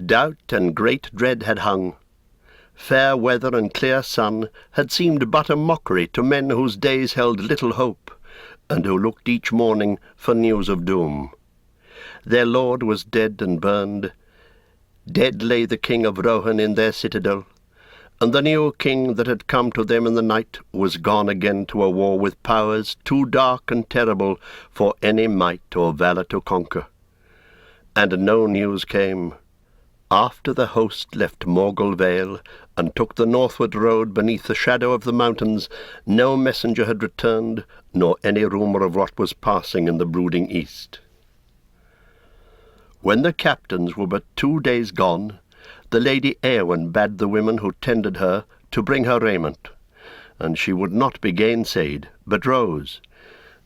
Doubt and great dread had hung. Fair weather and clear sun had seemed but a mockery to men whose days held little hope, and who looked each morning for news of doom. Their lord was dead and burned. Dead lay the king of Rohan in their citadel, and the new king that had come to them in the night was gone again to a war with powers too dark and terrible for any might or valour to conquer. And no news came. After the host left Morgul Vale and took the northward road beneath the shadow of the mountains, no messenger had returned, nor any rumour of what was passing in the brooding east. When the captains were but 2 days gone, the lady Eowyn bade the women who tended her to bring her raiment, and she would not be gainsaid, but rose.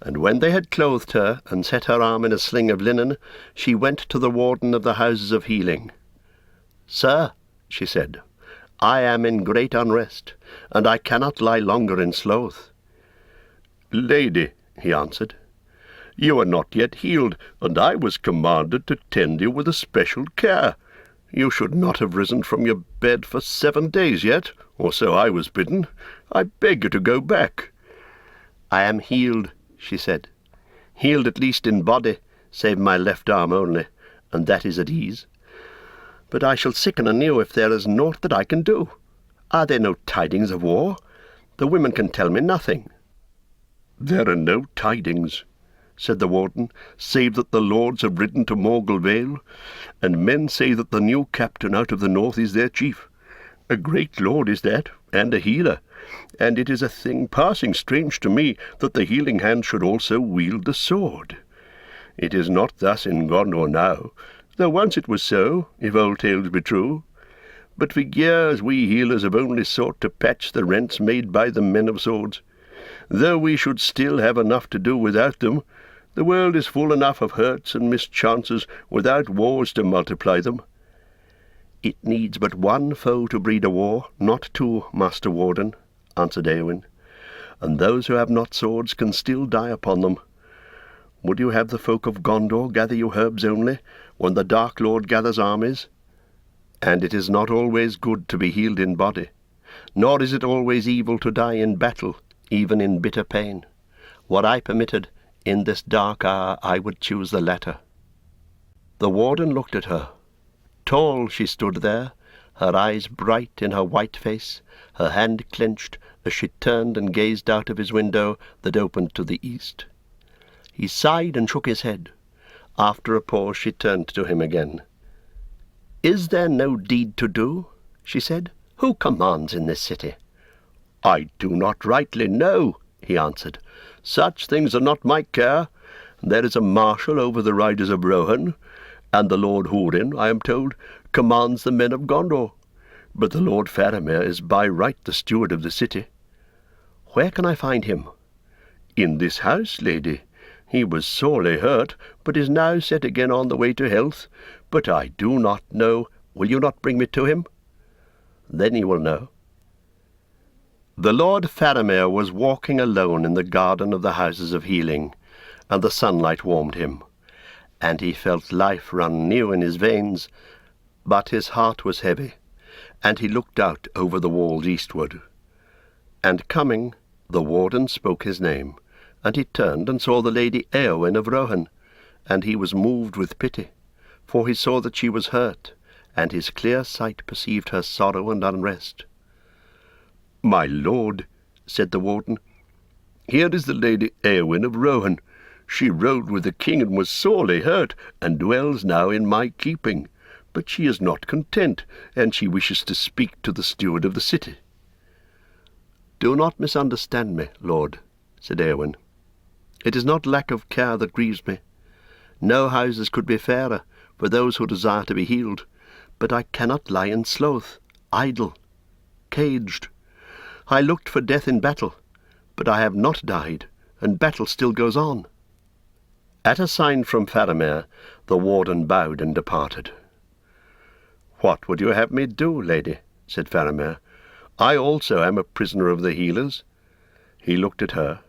And when they had clothed her and set her arm in a sling of linen, she went to the warden of the houses of healing. "Sir," she said, "I am in great unrest, and I cannot lie longer in sloth." "Lady," he answered, "you are not yet healed, and I was commanded to tend you with especial care. You should not have risen from your bed for 7 days yet, or so I was bidden. I beg you to go back." "I am healed," she said, "healed at least in body, save my left arm only, and that is at ease. But I shall sicken anew if there is naught that I can do. Are there no tidings of war? The women can tell me nothing." "There are no tidings," said the warden, "save that the lords have ridden to Morgul Vale, and men say that the new captain out of the north is their chief. A great lord is that, and a healer, and it is a thing passing strange to me that the healing hand should also wield the sword. It is not thus in Gondor now, though once it was so, if old tales be true. But for years we healers have only sought to patch the rents made by the men of swords. Though we should still have enough to do without them, the world is full enough of hurts and mischances without wars to multiply them." "It needs but one foe to breed a war, not two, Master Warden," answered Eowyn, "and those who have not swords can still die upon them. Would you have the folk of Gondor gather you herbs only, when the Dark Lord gathers armies? And it is not always good to be healed in body, nor is it always evil to die in battle, even in bitter pain. Were I permitted, in this dark hour I would choose the latter." The warden looked at her. Tall she stood there, her eyes bright in her white face, her hand clenched as she turned and gazed out of his window that opened to the east. He sighed and shook his head. After a pause she turned to him again. "Is there no deed to do?" she said. "Who commands in this city?" "I do not rightly know," he answered. "Such things are not my care. There is a marshal over the riders of Rohan, and the Lord Húrin, I am told, commands the men of Gondor. But the Lord Faramir is by right the steward of the city." "Where can I find him?" "In this house, lady. He was sorely hurt, but is now set again on the way to health. But I do not know. Will you not bring me to him?" "Then you will know." The Lord Faramir was walking alone in the garden of the houses of healing, and the sunlight warmed him, and he felt life run new in his veins, but his heart was heavy, and he looked out over the walls eastward. And coming, the warden spoke his name, and he turned and saw the lady Eowyn of Rohan, and he was moved with pity, for he saw that she was hurt, and his clear sight perceived her sorrow and unrest. "My lord," said the warden, "here is the lady Eowyn of Rohan. She rode with the king and was sorely hurt, and dwells now in my keeping. But she is not content, and she wishes to speak to the steward of the city." "Do not misunderstand me, lord," said Eowyn. "It is not lack of care that grieves me. No houses could be fairer for those who desire to be healed, but I cannot lie in sloth, idle, caged. I looked for death in battle, but I have not died, and battle still goes on." At a sign from Faramir, the warden bowed and departed. "What would you have me do, lady?" said Faramir. "I also am a prisoner of the healers." He looked at her,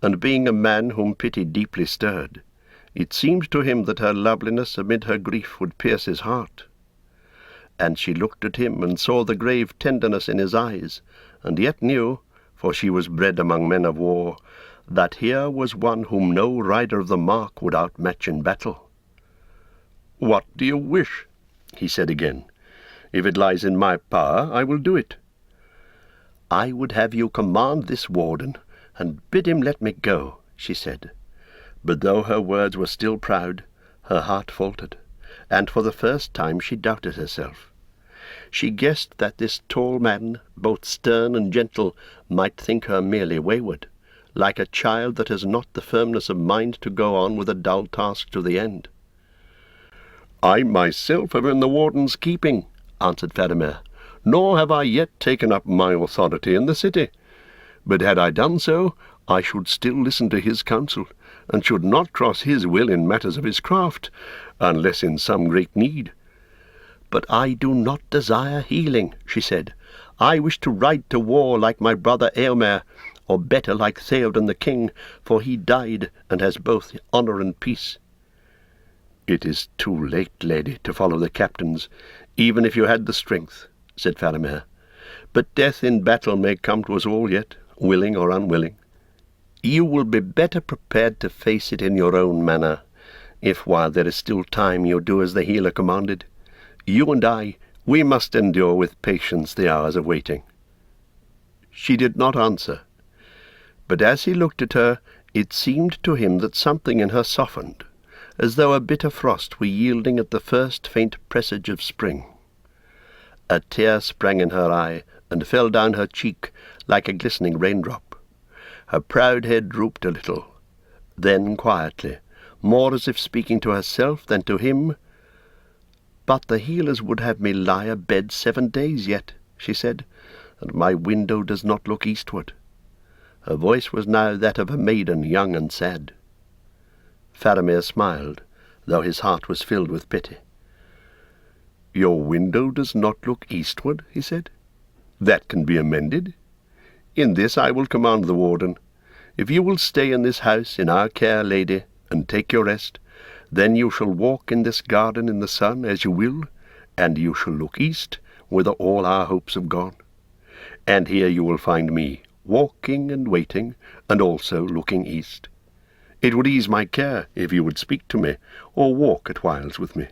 and being a man whom pity deeply stirred, it seemed to him that her loveliness amid her grief would pierce his heart. and she looked at him and saw the grave tenderness in his eyes, and yet knew, for she was bred among men of war, that here was one whom no rider of the mark would outmatch in battle. "What do you wish?" he said again. "If it lies in my power, I will do it." "I would have you command this warden, and bid him let me go," she said. But though her words were still proud, her heart faltered, and for the first time she doubted herself. She guessed that this tall man, both stern and gentle, might think her merely wayward, like a child that has not the firmness of mind to go on with a dull task to the end. "I myself am in the warden's keeping," answered Faramir, "nor have I yet taken up my authority in the city. But had I done so, I should still listen to his counsel, and should not cross his will in matters of his craft, unless in some great need." "But I do not desire healing," she said. "I wish to ride to war like my brother Eomer, or better like Theoden the king, for he died and has both honour and peace." "It is too late, lady, to follow the captains, even if you had the strength," said Faramir. "But death in battle may come to us all yet, willing or unwilling. You will be better prepared to face it in your own manner, if while there is still time you do as the healer commanded. You and I, we must endure with patience the hours of waiting." She did not answer, but as he looked at her, it seemed to him that something in her softened, as though a bitter frost were yielding at the first faint presage of spring. A tear sprang in her eye, and fell down her cheek like a glistening raindrop. Her proud head drooped a little. Then quietly, more as if speaking to herself than to him, "But the healers would have me lie abed 7 days yet," she said, "and my window does not look eastward." Her voice was now that of a maiden young and sad. Faramir smiled, though his heart was filled with pity. "Your window does not look eastward," he said. "That can be amended. In this I will command the warden. If you will stay in this house in our care, lady, and take your rest, then you shall walk in this garden in the sun as you will, and you shall look east, whither all our hopes have gone. And here you will find me, walking and waiting, and also looking east. It would ease my care if you would speak to me, or walk at whiles with me."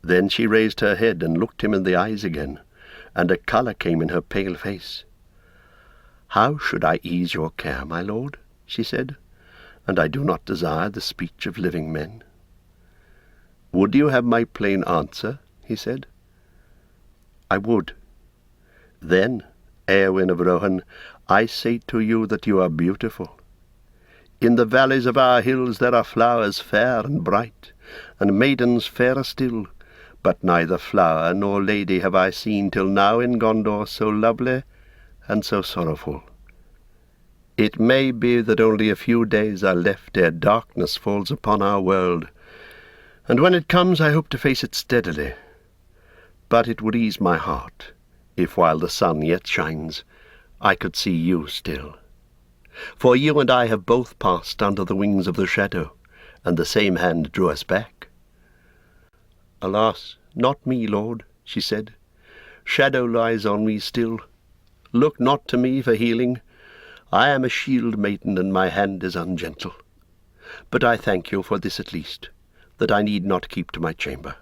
Then she raised her head and looked him in the eyes again, and a colour came in her pale face. "How should I ease your care, my lord?" she said, "and I do not desire the speech of living men." "Would you have my plain answer?" he said. "I would." "Then, Eowyn of Rohan, I say to you that you are beautiful. In the valleys of our hills there are flowers fair and bright, and maidens fairer still, but neither flower nor lady have I seen till now in Gondor so lovely and so sorrowful. It may be that only a few days are left ere darkness falls upon our world, and when it comes I hope to face it steadily. But it would ease my heart, if while the sun yet shines, I could see you still. For you and I have both passed under the wings of the shadow, and the same hand drew us back." "Alas, not me, lord," she said. "Shadow lies on me still. Look not to me for healing. I am a shield maiden, and my hand is ungentle. But I thank you for this at least, that I need not keep to my chamber.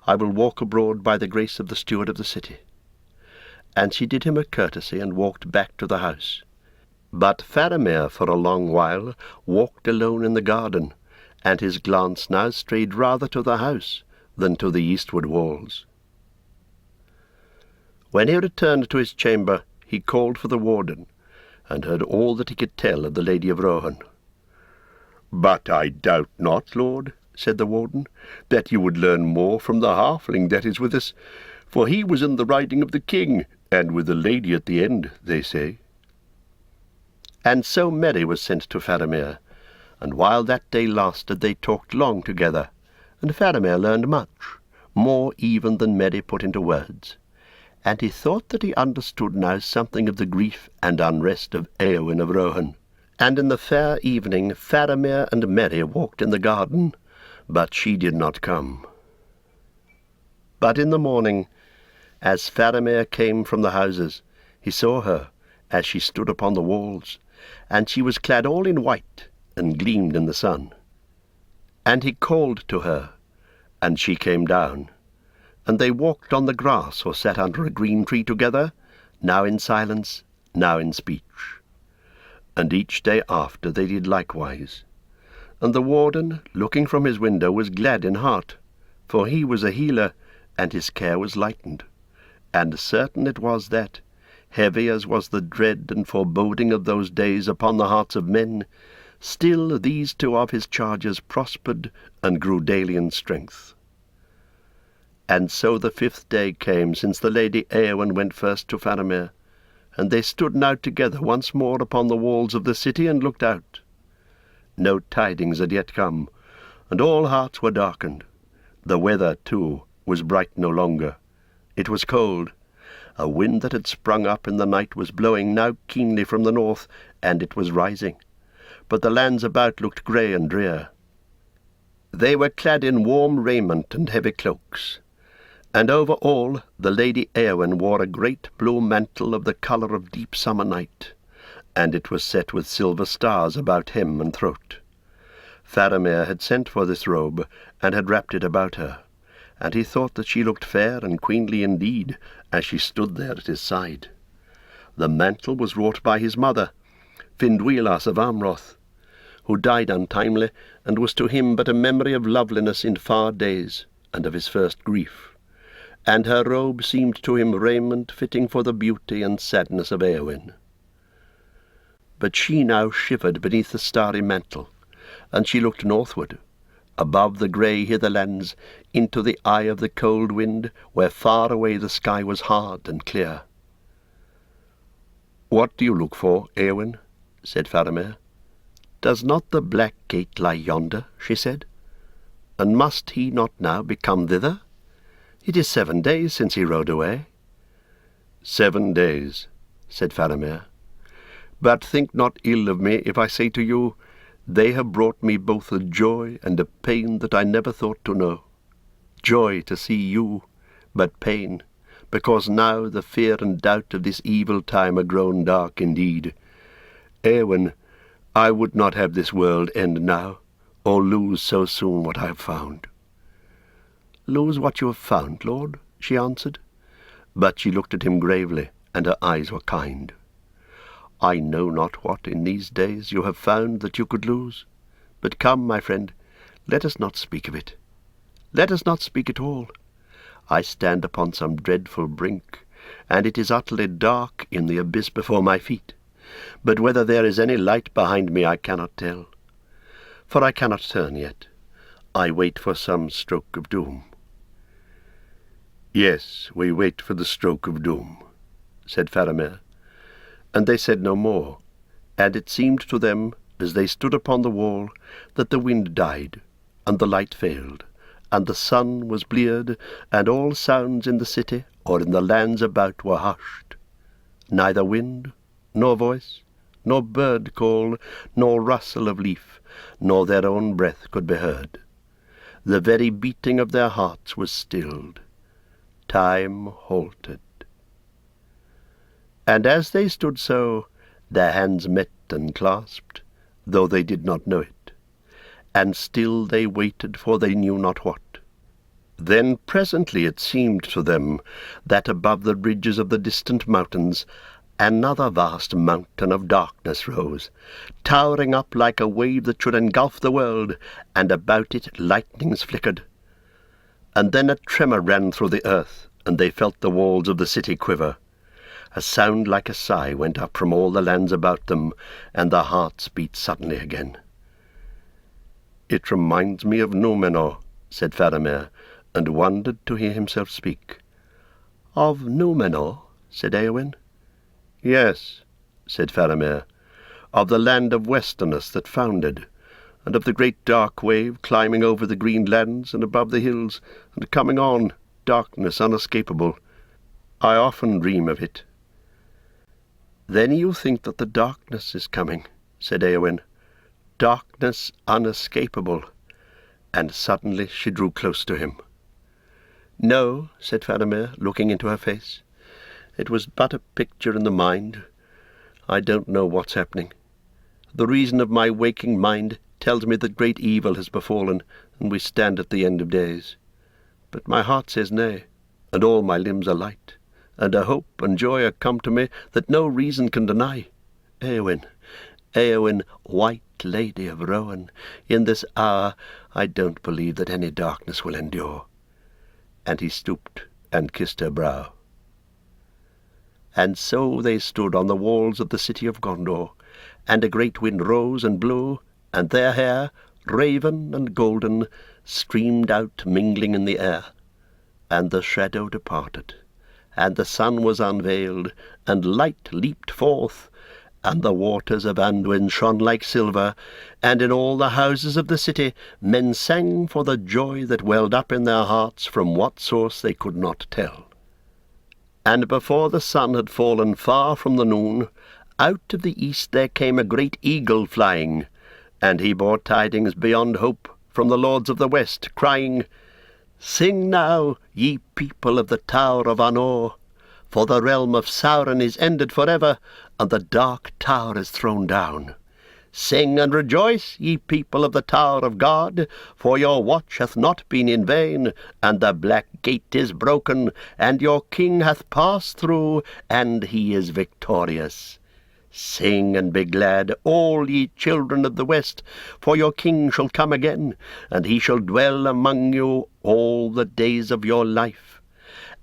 I will walk abroad by the grace of the steward of the city." And she did him a courtesy and walked back to the house. But Faramir for a long while walked alone in the garden, and his glance now strayed rather to the house than to the eastward walls. When he returned to his chamber, he called for the warden, and heard all that he could tell of the Lady of Rohan. "But I doubt not, lord," said the warden, "that you would learn more from the halfling that is with us, for he was in the riding of the king, and with the lady at the end, they say." And so Merry was sent to Faramir, and while that day lasted they talked long together, and Faramir learned much, more even than Merry put into words, and he thought that he understood now something of the grief and unrest of Eowyn of Rohan. And in the fair evening Faramir and Merry walked in the garden, but she did not come. But in the morning, as Faramir came from the houses, he saw her as she stood upon the walls, and she was clad all in white and gleamed in the sun. And he called to her, and she came down, and they walked on the grass or sat under a green tree together, now in silence, now in speech. And each day after they did likewise. And the warden, looking from his window, was glad in heart, for he was a healer, and his care was lightened. And certain it was that, heavy as was the dread and foreboding of those days upon the hearts of men, still these two of his charges prospered and grew daily in strength. And so the 5th day came since the Lady Eowyn went first to Faramir, and they stood now together once more upon the walls of the city and looked out. No tidings had yet come, and all hearts were darkened. The weather, too, was bright no longer. It was cold. A wind that had sprung up in the night was blowing now keenly from the north, and it was rising. But the lands about looked grey and drear. They were clad in warm raiment and heavy cloaks, and over all the Lady Eowyn wore a great blue mantle of the colour of deep summer night, and it was set with silver stars about hem and throat. Faramir had sent for this robe, and had wrapped it about her, and he thought that she looked fair and queenly indeed, as she stood there at his side. The mantle was wrought by his mother, Findwylas of Amroth, who died untimely, and was to him but a memory of loveliness in far days, and of his first grief. And her robe seemed to him raiment fitting for the beauty and sadness of Eowyn. But she now shivered beneath the starry mantle, and she looked northward, above the grey hitherlands, into the eye of the cold wind, where far away the sky was hard and clear. "What do you look for, Eowyn?" said Faramir. "Does not the black gate lie yonder?" she said. "And must he not now be come thither? It is 7 days since he rode away." "7 days," said Faramir. "But think not ill of me if I say to you, they have brought me both a joy and a pain that I never thought to know. Joy to see you, but pain, because now the fear and doubt of this evil time are grown dark indeed. Eowyn, I would not have this world end now, or lose so soon what I have found." "Lose what you have found, lord?" she answered. But she looked at him gravely, and her eyes were kind. "I know not what in these days you have found that you could lose. But come, my friend, let us not speak of it. Let us not speak at all. I stand upon some dreadful brink, and it is utterly dark in the abyss before my feet. But whether there is any light behind me I cannot tell. For I cannot turn yet. I wait for some stroke of doom." "Yes, we wait for the stroke of doom," said Faramir. And they said no more, and it seemed to them, as they stood upon the wall, that the wind died, and the light failed, and the sun was bleared, and all sounds in the city or in the lands about were hushed. Neither wind, nor voice, nor bird call, nor rustle of leaf, nor their own breath could be heard. The very beating of their hearts was stilled. Time halted. And as they stood so, their hands met and clasped, though they did not know it, and still they waited for they knew not what. Then presently it seemed to them that above the ridges of the distant mountains another vast mountain of darkness rose, towering up like a wave that should engulf the world, and about it lightnings flickered. And then a tremor ran through the earth, and they felt the walls of the city quiver. A sound like a sigh went up from all the lands about them, and their hearts beat suddenly again. "It reminds me of Númenor," said Faramir, and wondered to hear himself speak. "Of Númenor?" said Eowyn. "Yes," said Faramir, "of the land of Westerness that foundered, and of the great dark wave climbing over the green lands and above the hills, and coming on, darkness unescapable. I often dream of it." "Then you think that the darkness is coming," said Eowyn, "darkness unescapable," and suddenly she drew close to him. "No," said Faramir, looking into her face. "It was but a picture in the mind. I don't know what's happening. The reason of my waking mind tells me that great evil has befallen, and we stand at the end of days. But my heart says nay, and all my limbs are light, and a hope and joy are come to me that no reason can deny. Eowyn, Eowyn, white lady of Rowan, in this hour I don't believe that any darkness will endure." And he stooped and kissed her brow. And so they stood on the walls of the city of Gondor, and a great wind rose and blew, and their hair, raven and golden, streamed out mingling in the air. And the shadow departed, and the sun was unveiled, and light leaped forth, and the waters of Anduin shone like silver, and in all the houses of the city men sang for the joy that welled up in their hearts, from what source they could not tell. And before the sun had fallen far from the noon, out of the east there came a great eagle flying, and he bore tidings beyond hope from the lords of the west, crying, "Sing now, ye people of the Tower of Anor, for the realm of Sauron is ended forever, and the dark tower is thrown down. Sing and rejoice, ye people of the Tower of God, for your watch hath not been in vain, and the black gate is broken, and your king hath passed through, and he is victorious. Sing and be glad, all ye children of the west, for your king shall come again, and he shall dwell among you all the days of your life.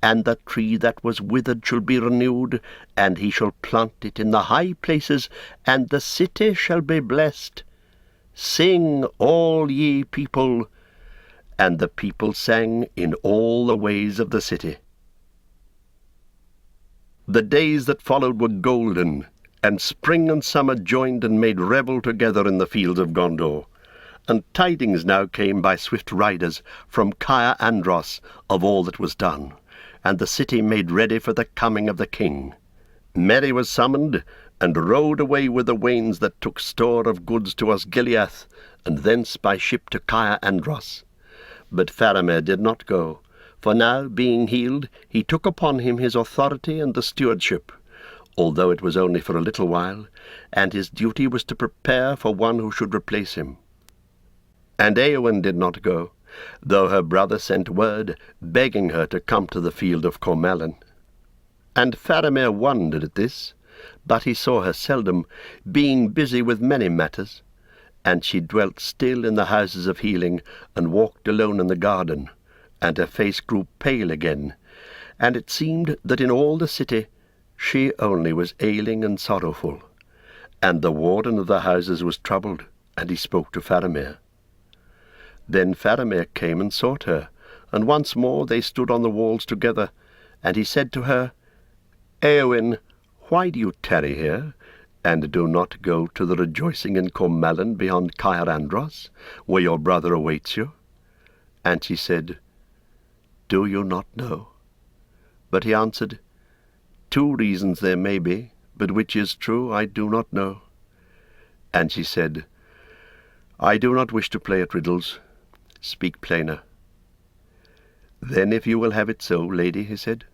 And the tree that was withered shall be renewed, and he shall plant it in the high places, and the city shall be blessed. Sing, all ye people." And the people sang in all the ways of the city. The days that followed were golden, and spring and summer joined and made revel together in the fields of Gondor. And tidings now came by swift riders from Caer Andros of all that was done, and the city made ready for the coming of the king. Merry was summoned, and rode away with the wains that took store of goods to Osgiliath, and thence by ship to Caer Andros. But Faramir did not go, for now, being healed, he took upon him his authority and the stewardship, although it was only for a little while, and his duty was to prepare for one who should replace him. And Eowyn did not go, though her brother sent word, begging her to come to the field of Cormelin. And Faramir wondered at this, but he saw her seldom, being busy with many matters, and she dwelt still in the houses of healing, and walked alone in the garden, and her face grew pale again, and it seemed that in all the city she only was ailing and sorrowful. And the warden of the houses was troubled, and he spoke to Faramir. Then Faramir came and sought her, and once more they stood on the walls together, and he said to her, "Eowyn, why do you tarry here, and do not go to the rejoicing in Cormelin beyond Caer Andros, where your brother awaits you?" And she said, "Do you not know?" But he answered, "Two reasons there may be, but which is true I do not know." And she said, "I do not wish to play at riddles. Speak plainer." "Then if you will have it so, lady," he said,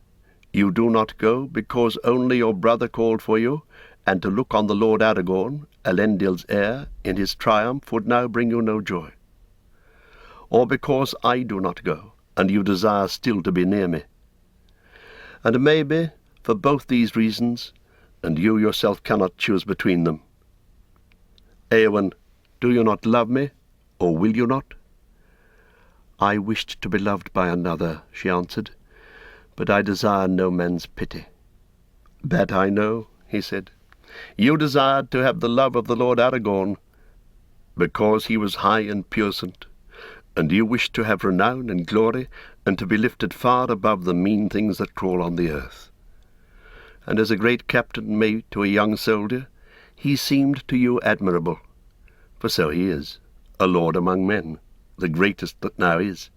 "you do not go because only your brother called for you, and to look on the Lord Aragorn, Elendil's heir, in his triumph would now bring you no joy. Or because I do not go, and you desire still to be near me. And maybe, for both these reasons, and you yourself cannot choose between them. Eowyn, do you not love me, or will you not?" "I wished to be loved by another," she answered, "but I desire no man's pity." "That I know," he said. "You desired to have the love of the Lord Aragorn, because he was high and puissant, and you wished to have renown and glory, and to be lifted far above the mean things that crawl on the earth. And as a great captain may to a young soldier, he seemed to you admirable, for so he is, a lord among men, the greatest that now is.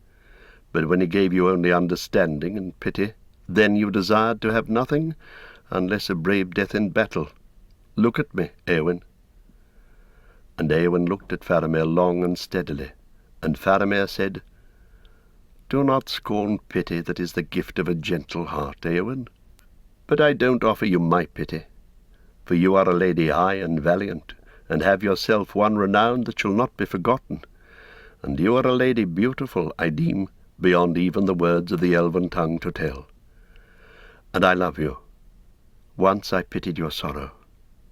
But when he gave you only understanding and pity, then you desired to have nothing, unless a brave death in battle. Look at me, Eowyn." And Eowyn looked at Faramir long and steadily, and Faramir said, Do not scorn pity that is the gift of a gentle heart, Eowyn. But I don't offer you my pity, for you are a lady high and valiant, and have yourself won renown that shall not be forgotten. And you are a lady beautiful, I deem, beyond even the words of the elven tongue to tell. And I love you. Once I pitied your sorrow.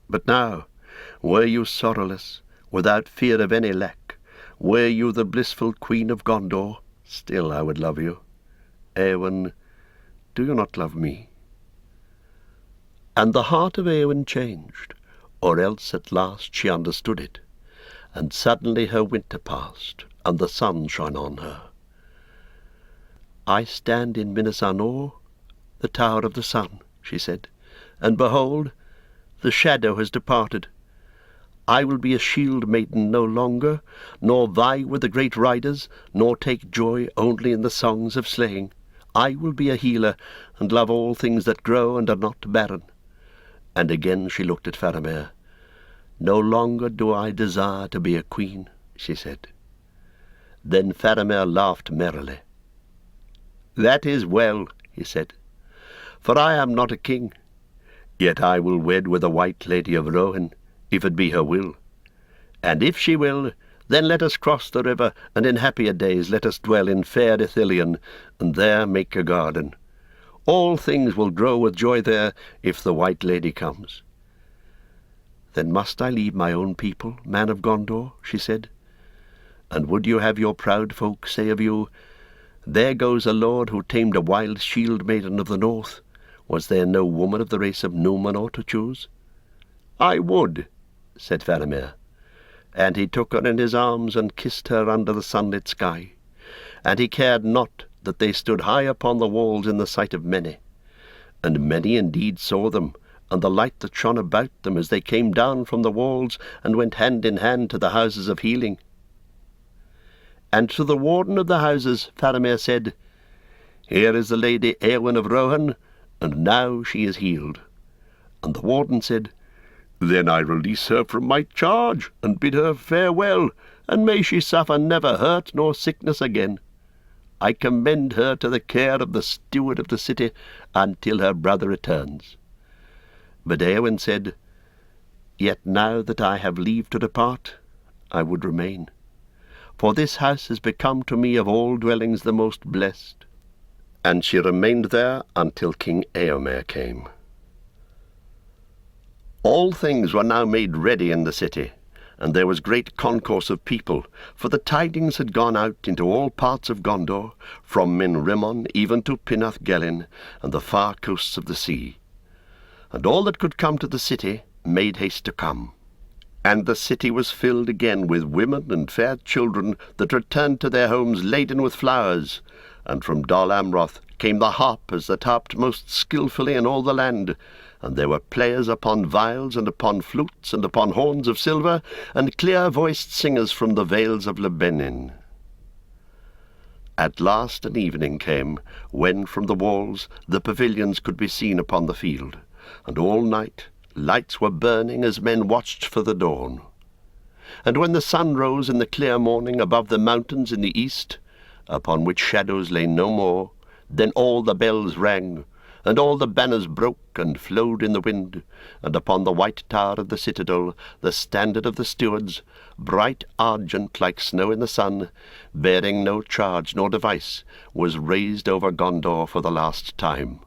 But now, were you sorrowless, without fear of any lack, were you the blissful queen of Gondor, still I would love you. Eowyn, do you not love me? And the heart of Eowyn changed, or else at last she understood it, and suddenly her winter passed, and the sun shone on her. I stand in Minas Anor, the tower of the sun, she said, and behold, the shadow has departed. I will be a shield maiden no longer, nor vie with the great riders, nor take joy only in the songs of slaying. I will be a healer, and love all things that grow and are not barren. And again she looked at Faramir. No longer do I desire to be a queen, she said. Then Faramir laughed merrily. That is well, he said, for I am not a king. Yet I will wed with a white lady of Rohan, if it be her will. And if she will, then let us cross the river, and in happier days let us dwell in fair Ithilien, and there make a garden. All things will grow with joy there, if the white lady comes. Then must I leave my own people, man of Gondor, she said. And would you have your proud folk say of you, There goes a lord who tamed a wild shield maiden of the north. Was there no woman of the race of Númenor to choose? I would, said Faramir. And he took her in his arms and kissed her under the sunlit sky. And he cared not that they stood high upon the walls in the sight of many. And many indeed saw them, and the light that shone about them as they came down from the walls and went hand in hand to the houses of healing. And to the warden of the houses Faramir said, Here is the lady Eowyn of Rohan, and now she is healed. And the warden said, Then I release her from my charge, and bid her farewell, and may she suffer never hurt nor sickness again. I commend her to the care of the steward of the city until her brother returns. But Eowyn said, Yet now that I have leave to depart, I would remain. For this house has become to me of all dwellings the most blessed. And she remained there until King Eomer came. All things were now made ready in the city, and there was great concourse of people, for the tidings had gone out into all parts of Gondor, from Min Rimmon even to Pinath Gelin, and the far coasts of the sea. And all that could come to the city made haste to come. And the city was filled again with women and fair children that returned to their homes laden with flowers, and from Dol Amroth came the harpers that harped most skilfully in all the land, and there were players upon viols and upon flutes and upon horns of silver, and clear-voiced singers from the vales of Lebenin. At last an evening came, when from the walls the pavilions could be seen upon the field, and all night lights were burning as men watched for the dawn. And when the sun rose in the clear morning above the mountains in the east, upon which shadows lay no more, then all the bells rang, and all the banners broke and flowed in the wind, and upon the white tower of the citadel the standard of the stewards, bright argent like snow in the sun, bearing no charge nor device, was raised over Gondor for the last time.